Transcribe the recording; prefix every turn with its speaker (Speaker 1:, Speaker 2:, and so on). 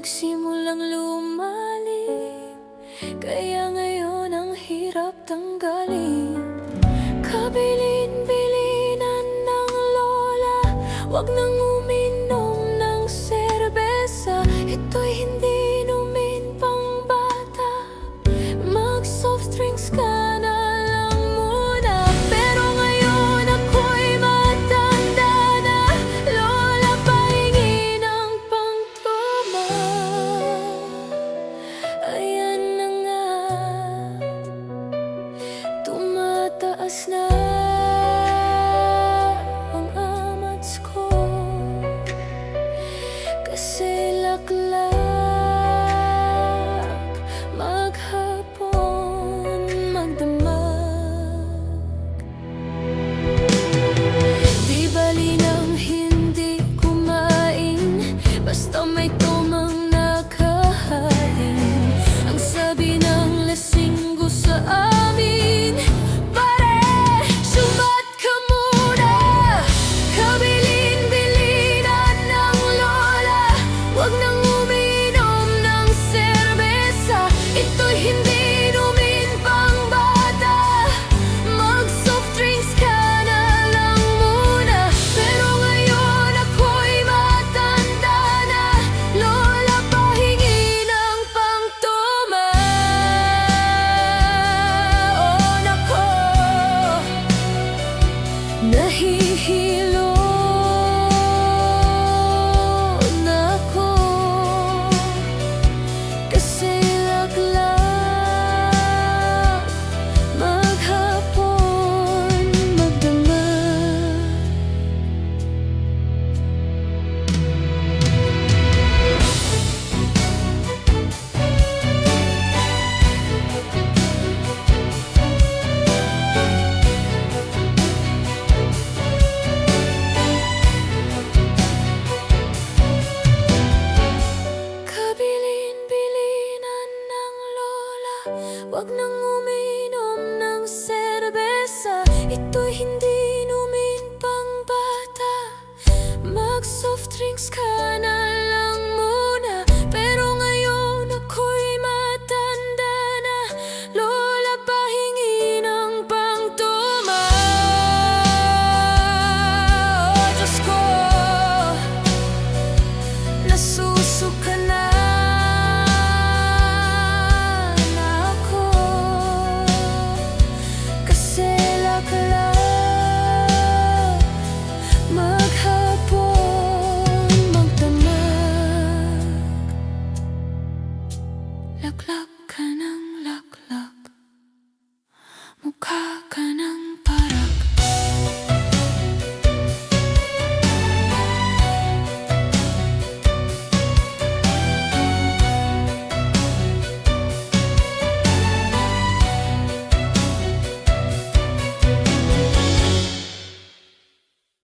Speaker 1: nagsimulang lumalim, kaya ngayon ang hirap tanggalin. Kabilin-bilinan ng lola, wag nang uminom ng serbesa. Ito'y hindi inumin pang bata, mag-soft drinks ka na lang muna. Pero ngayon ako'y matanda na, lola, pahingi ng pangtuma. Ayan na nga, tumataas na ang amats ko, kasi laklak maghapon magdamag. Di bali nang hindi kumain, basta may tumang nakahain. Ang sabi ng lasinggo sa amin, pare, sumat ka muna. Kabilin-bilinan ng lola, wag nang uminom ng serbesa. Ito'y hindi inumin pang bata, mag-soft drinks ka na lang muna. Pero ngayon ako'y matanda na, lola, pahingi ng pangtuma. Oh nako, nahihilo na ako, kasi laklak maghapon magdamag. Kabilin-bilinan ng lola, wag nang uminom ng serbesa. Ito'y hindi inumin pang bata, mag-soft drinks ka